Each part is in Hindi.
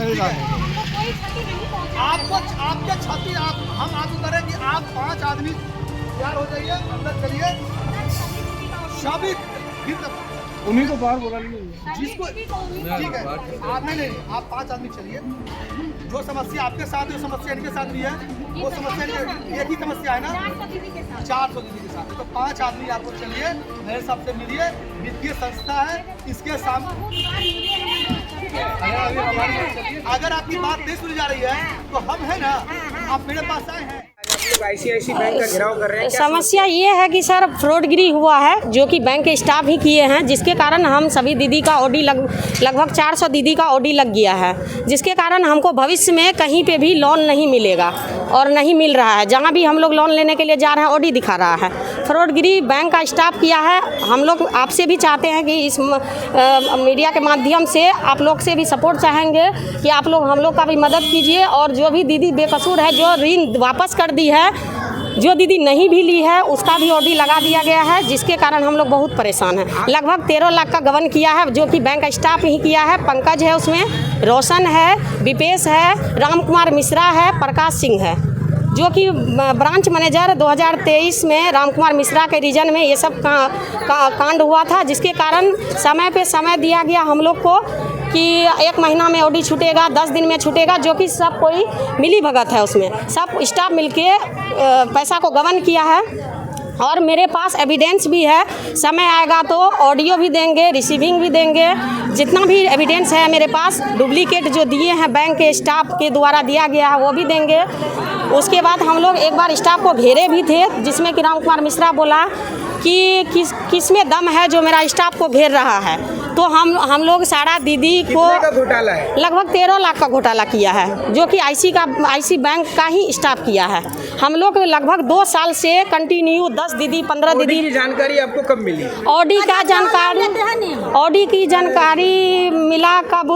चलेगा। आपको आपके छाती हम आगे करें कि आप 5 आदमी तैयार हो जाइए, अंदर चलिए। शादी उन्हीं को बाहर बोला जिसको ठीक है, आप नहीं, आप 5 आदमी चलिए। जो समस्या आपके साथ है, जो समस्या इनके साथ भी है, वो समस्या एक ही समस्या है ना, 400 दीदी के साथ। तो 5 आदमी आपको चलिए, मेरे साहब से मिलिए। वित्तीय संस्था है, इसके सामने अगर आपकी बात नहीं सुनी जा रही है तो हम है ना, आप मेरे पास आए हैं। ICICI बैंक का घेराव कर रहे हैं। समस्या ये है कि सर फ्रॉडगिरी हुआ है, जो कि बैंक के स्टाफ ही किए हैं, जिसके कारण हम सभी दीदी का OD लगभग 400 दीदी का OD लग गया है, जिसके कारण हमको भविष्य में कहीं पे भी लोन नहीं मिलेगा और नहीं मिल रहा है। जहाँ भी हम लोग लोन लेने के लिए जा रहे हैं OD दिखा रहा है। फ्रॉडगिरी बैंक का स्टाफ किया है। हम लोग आपसे भी चाहते हैं कि इस मीडिया के माध्यम से आप लोग से भी सपोर्ट चाहेंगे कि आप लोग हम लोग का भी मदद कीजिए, और जो भी दीदी बेकसूर है, जो ऋण वापस कर दी है, जो दीदी नहीं भी ली है, उसका भी OD लगा दिया गया है, जिसके कारण हम लोग बहुत परेशान हैं। लगभग 13 लाख का गबन किया है, जो कि बैंक स्टाफ ही किया है। पंकज है उसमें, रोशन है, विपेश है, राम कुमार मिश्रा है, प्रकाश सिंह है, जो कि ब्रांच मैनेजर 2023 में राम कुमार मिश्रा के रीजन में ये सब कांड हुआ था, जिसके कारण समय पे समय दिया गया हम लोग को कि 1 महीना में OD छूटेगा, 10 दिन में छूटेगा, जो कि सब कोई मिली भगत है। उसमें सब स्टाफ मिलके पैसा को गबन किया है, और मेरे पास एविडेंस भी है। समय आएगा तो ऑडियो भी देंगे, रिसीविंग भी देंगे, जितना भी एविडेंस है मेरे पास, डुप्लीकेट जो दिए हैं बैंक के स्टाफ के द्वारा दिया गया है वो भी देंगे। उसके बाद हम लोग एक बार स्टाफ को घेरे भी थे, जिसमें कि राम कुमार मिश्रा बोला कि किस में दम है जो मेरा स्टाफ को घेर रहा है। तो हम लोग सारा दीदी को घोटाला है, लगभग 13 लाख का घोटाला किया है, जो कि IC बैंक का ही स्टाफ किया है। हम लोग लगभग 2 साल से कंटिन्यू 10 दीदी 15 दीदी की जानकारी आपको कब मिली? OD की जानकारी मिला कब,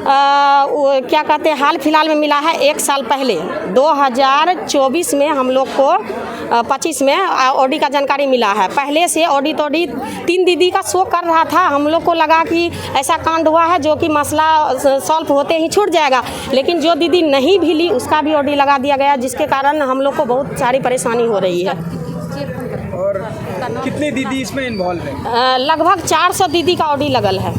क्या कहते हैं, हाल फिलहाल में मिला है 1 साल पहले, 2024 में हम लोग को 25 में OD का जानकारी मिला है। पहले से OD 3 दीदी का शो कर रहा था। हम लोग को लगा कि ऐसा कांड हुआ है जो कि मसला सॉल्व होते ही छूट जाएगा, लेकिन जो दीदी नहीं भी ली उसका भी OD लगा दिया गया, जिसके कारण हम लोग को बहुत सारी परेशानी हो रही है। और कितने दीदी इसमें इन्वॉल्व हैं? लगभग 400 दीदी का OD लगल है।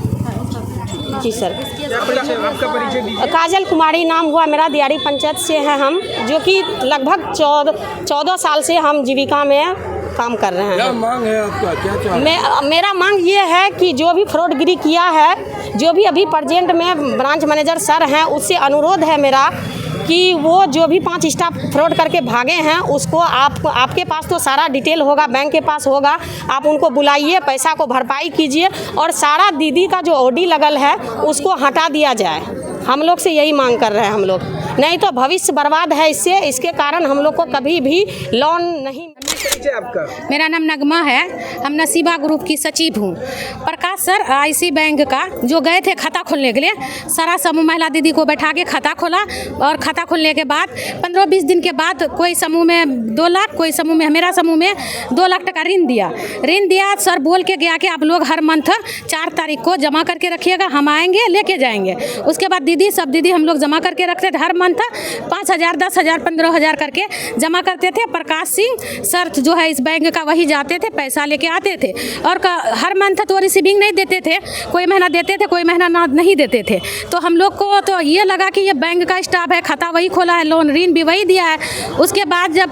जी सर। आपका परिचय दीजिए। काजल कुमारी नाम हुआ मेरा, दियारी पंचायत से है हम, जो कि लगभग 14 साल से हम जीविका में काम कर रहे हैं। क्या मांग है आपका, क्या चाह? मेरा मांग ये है कि जो भी फ्रॉडगिरी किया है, जो भी अभी प्रेजेंट में ब्रांच मैनेजर सर हैं, उससे अनुरोध है मेरा कि वो जो भी 5 स्टाफ फ्रॉड करके भागे हैं, उसको आपके पास तो सारा डिटेल होगा, बैंक के पास होगा, आप उनको बुलाइए, पैसा को भरपाई कीजिए, और सारा दीदी का जो OD लगल है उसको हटा दिया जाए। हम लोग से यही मांग कर रहे हैं हम लोग, नहीं तो भविष्य बर्बाद है इससे। इसके कारण हम लोग को कभी भी लोन नहीं। आपका? मेरा नाम नगमा है, हम नसीबा ग्रुप की सचिव हूँ। प्रकाश सर IC बैंक का जो गए थे खाता खोलने के लिए, सारा समूह महिला दीदी को बैठा के खाता खोला, और खाता खोलने के बाद 15-20 दिन के बाद कोई समूह में 2 लाख, कोई समूह में, मेरा समूह में 2 लाख टका ऋण दिया। सर बोल के गया कि आप लोग हर मंथ 4 तारीख को जमा करके रखिएगा, हम आएंगे लेके जाएंगे। उसके बाद सब दीदी हम लोग जमा करके रखते थे, हर मंथ 5,000, 10,000, 15,000 करके जमा करते थे। प्रकाश सिंह सर जो है इस बैंक का, वही जाते थे, पैसा लेके आते थे, और हर मंथ तो रिसीविंग नहीं देते थे, कोई महीना देते थे, कोई महीना नहीं देते थे। तो हम लोग को तो ये लगा कि ये बैंक का स्टाफ है, खाता वही खोला है, लोन ऋण भी वही दिया है। उसके बाद जब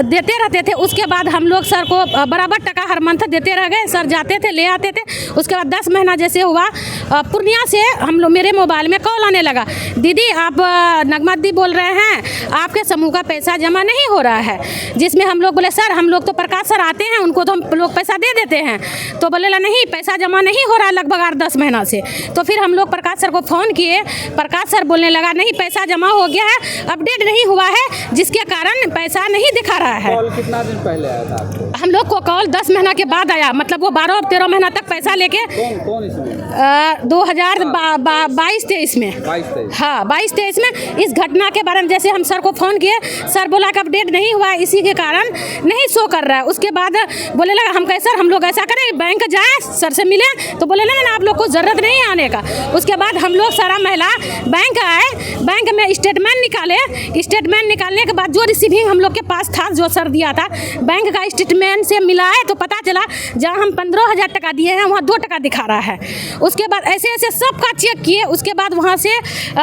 देते रहते थे, उसके बाद हम लोग सर को बराबर टका हर मंथ देते रह गए। सर जाते थे, ले आते थे। उसके बाद 10 महीना जैसे हुआ, पूर्णिया से हम लोग, मेरे मोबाइल में कॉल आने लगा, दीदी आप नगमा दी बोल रहे हैं, आपके समूह का पैसा जमा नहीं हो रहा है। जिसमें हम लोग बोले सर हम लोग तो प्रकाश सर आते हैं, उनको तो हम लोग पैसा दे देते हैं। तो बोले नहीं, पैसा जमा नहीं हो रहा है लगभग 8-10 महीना से। तो फिर हम लोग प्रकाश सर को फ़ोन किए, प्रकाश सर बोलने लगा नहीं, पैसा जमा हो गया है, अपडेट नहीं हुआ है, जिसके कारण पैसा नहीं दिखा रहा है। कॉल कितना दिन पहले आया था आपको? हम लोग को कॉल 10 महीना के बाद आया, मतलब वो 12-13 महीना तक पैसा लेके। कौन इसमें? 2022-23 में। 22-23? हाँ, 22-23 में इस घटना के बारे में जैसे हम सर को फ़ोन किए, सर बोला कि अपडेट नहीं हुआ है, इसी के कारण नहीं शो कर रहा है। उसके बाद बोले लगा हम कैसे सर हम लोग ऐसा करें, बैंक जाए सर से मिले, तो बोले ना आप लोग को ज़रूरत नहीं है आने का। उसके बाद हम लोग सारा महिला बैंक आए, बैंक में स्टेटमेंट निकाले। स्टेटमेंट निकालने के बाद जो रिसीविंग हम लोग के पास था, जो सर दिया था, बैंक का स्टेटमेंट से मिलाए तो पता चला जहाँ हम 15,000 टका दिए हैं वहाँ 2 टका दिखा रहा है। उसके बाद ऐसे ऐसे सबका चेक किए। उसके बाद वहाँ से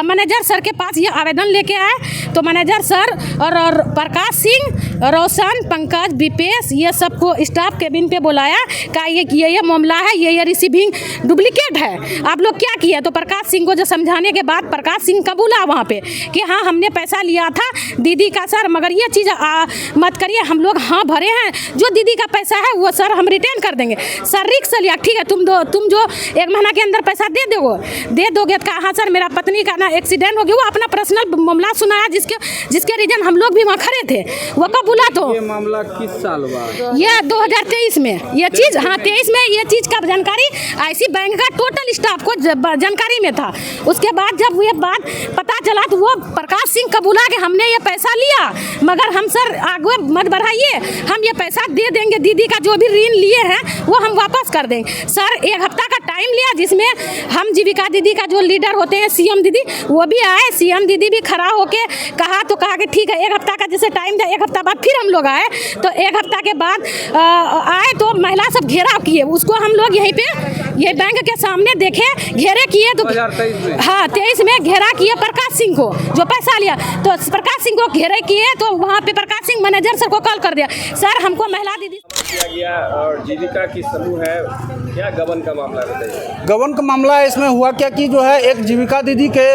मैनेजर सर के पास ये आवेदन लेके आए, तो मैनेजर सर और प्रकाश सिंह, रोशन, पंकज, विपेश, ये सबको स्टाफ केबिन पे बुलाया, कहा ये मामला है, ये रिसीविंग डुप्लीकेट है, आप लोग क्या किए। तो प्रकाश सिंह को जो समझाने के बाद प्रकाश सिंह कबूला वहाँ पे कि हाँ हमने पैसा लिया था दीदी का सर, मगर ये चीज़ मत करिए, हम लोग हाँ भरे हैं, जो दीदी का पैसा है वो सर हम रिटर्न कर देंगे। सर रिक्स लिया, ठीक है तुम जो 1 महीना के अंदर पैसा दे दोगे। तो कहा हाँ सर मेरा पत्नी का ना एक्सीडेंट हो गया, वो अपना पर्सनल मामला सुनाया जिसके रीजन हम लोग भी वहाँ खड़े थे। वो कबूला। तो ये मामला किस साल हुआ? ये 2023 में ये चीज़, हाँ 23 में ये चीज़ का जानकारी IC बैंक का टोटल स्टाफ को जानकारी में था। उसके बाद जब ये बात पता चला तो वो प्रकाश सिंह कबूला कि हमने ये पैसा लिया, मगर हम सर आगे मत बढ़ाइए, हम ये पैसा दे देंगे, दीदी का जो भी ऋण लिए हैं वो हम वापस कर देंगे। सर 1 हफ्ता का टाइम लिया, जिसमें हम जीविका दीदी का जो लीडर होते हैं CM दीदी, वो भी आए। CM दीदी भी खड़ा होके कहा कि ठीक है 1 हफ्ता का जैसे टाइम दिया। 1 हफ्ता बाद फिर हम लोग आए, तो 1 हफ्ता के बाद आए तो महिला सब घेराव किए उसको। हम लोग यहीं पे ये बैंक के सामने देखे, घेरे किए। तो 2023 में? हाँ 23 में घेरा किए प्रकाश सिंह को जो पैसा लिया। तो प्रकाश सिंह को घेरे किए, तो वहाँ पे प्रकाश सिंह मैनेजर सर को कॉल कर दिया, सर हमको महिला दीदी किया गया और जीविका की समूह है, क्या गबन का मामला बताइए। गबन का मामला है। इसमें हुआ क्या कि जो है एक जीविका दीदी के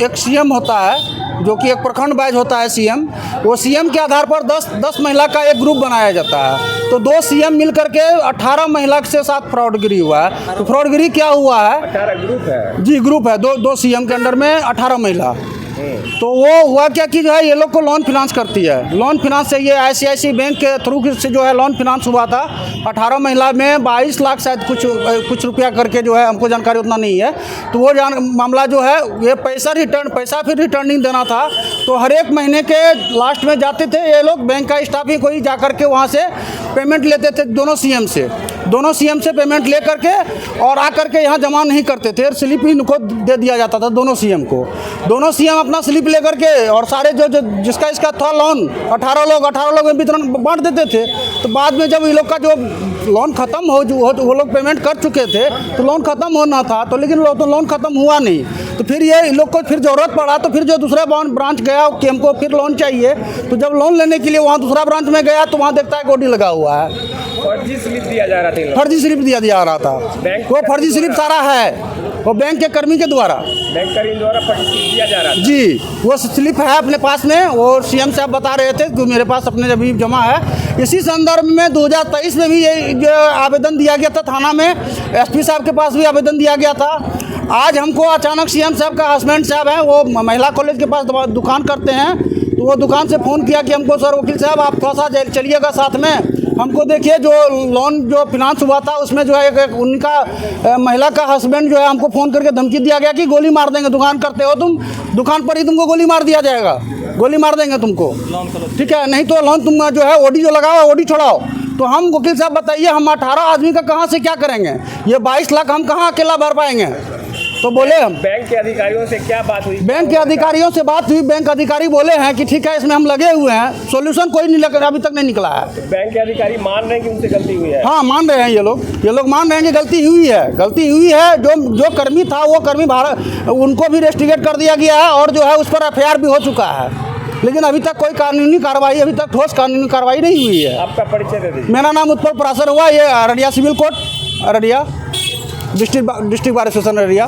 एक CM होता है, जो कि एक प्रखंड वाइज होता है CM। वो CM के आधार पर 10 महिला का एक ग्रुप बनाया जाता है। तो 2 CM मिल करके 18 महिला के साथ फ्रॉडगिरी हुआ है। तो फ्रॉडगिरी क्या हुआ है? 18 ग्रुप है जी, ग्रुप है, दो CM के अंडर में 18 महिला। तो वो हुआ क्या कि जो है ये लोग को लोन फिनांस करती है। लोन फिनांस से ये ICICI बैंक के थ्रू से जो है लोन फिनांस हुआ था। 18 महिला में 22 लाख शायद कुछ रुपया करके जो है, हमको जानकारी उतना नहीं है। तो वो मामला जो है ये पैसा फिर रिटर्निंग देना था। तो हर एक महीने के लास्ट में जाते थे ये लोग, बैंक का स्टाफ ही कोई जा करके वहाँ से पेमेंट लेते थे दोनों CM से पेमेंट ले करके और आ करके यहाँ जमा नहीं करते थे। स्लिप ही इनको दे दिया जाता था दोनों CM को। दोनों CM अपना स्लिप ले करके और सारे जो जिसका इसका था लोन 18 लोग में वितरण बांट देते थे। तो बाद में जब ये लोग का जो लोन ख़त्म वो लोग पेमेंट कर चुके थे, तो लोन ख़त्म होना था, तो लेकिन तो लोन ख़त्म हुआ नहीं। तो फिर ये लोग को फिर ज़रूरत पड़ा, तो फिर जो दूसरा ब्रांच गया कि हमको फिर लोन चाहिए। तो जब लोन लेने के लिए वहाँ दूसरा ब्रांच में गया तो वहाँ देखता है गोडी लगा हुआ है, फर्जी स्लिप दिया जा रहा था। फर्जी स्लिप दिया जा रहा था। वो फर्जी स्लिप सारा है, वो बैंक के कर्मी के द्वारा, बैंक कर्मी द्वारा फर्जी स्लिप दिया जा रहा था। जी, वो स्लिप है अपने पास में। वो CM साहब बता रहे थे कि मेरे पास अपने अभी जमा है। इसी संदर्भ में 2023 में भी ये आवेदन दिया गया था थाना में, SP साहब के पास भी आवेदन दिया गया था। आज हमको अचानक CM साहब का हस्बैंड साहब हैं, वो महिला कॉलेज के पास दुकान करते हैं, तो वो दुकान से फ़ोन किया कि हमको सर वकील साहब आप थोड़ा सा चलिएगा साथ में, हमको देखिए जो लोन जो फिनांस हुआ था उसमें जो है एक उनका महिला का हस्बैंड जो है हमको फ़ोन करके धमकी दिया गया कि गोली मार देंगे, दुकान करते हो तुम, दुकान पर ही तुमको गोली मार दिया जाएगा, गोली मार देंगे तुमको, ठीक है, नहीं तो लोन तुम जो है OD जो लगाओ OD छोड़ाओ। तो हम वकील साहब बताइए हम 18 आदमी का कहाँ से क्या करेंगे, ये 22 लाख हम कहाँ अकेला भर पाएंगे। तो बोले हम बैंक के अधिकारियों से क्या बात हुई? बैंक के अधिकारियों से बात हुई, बैंक अधिकारी बोले हैं कि ठीक है इसमें हम लगे हुए हैं, सॉल्यूशन कोई नहीं अभी तक नहीं निकला है। तो बैंक के अधिकारी मान रहे हैं कि उनसे गलती हुई है? हाँ मान रहे हैं ये लोग मान रहे हैं कि गलती हुई है। जो कर्मी था वो कर्मी उनको भी रेस्टिगेट कर दिया गया है और जो है उस पर FIR भी हो चुका है, लेकिन अभी तक कोई कानूनी कार्रवाई, अभी तक ठोस कानूनी कार्रवाई नहीं हुई है। आपका परिचय दे दीजिए। मेरा नाम उत्पल पराशर हुआ, ये Araria civil court, Araria district bar association Araria.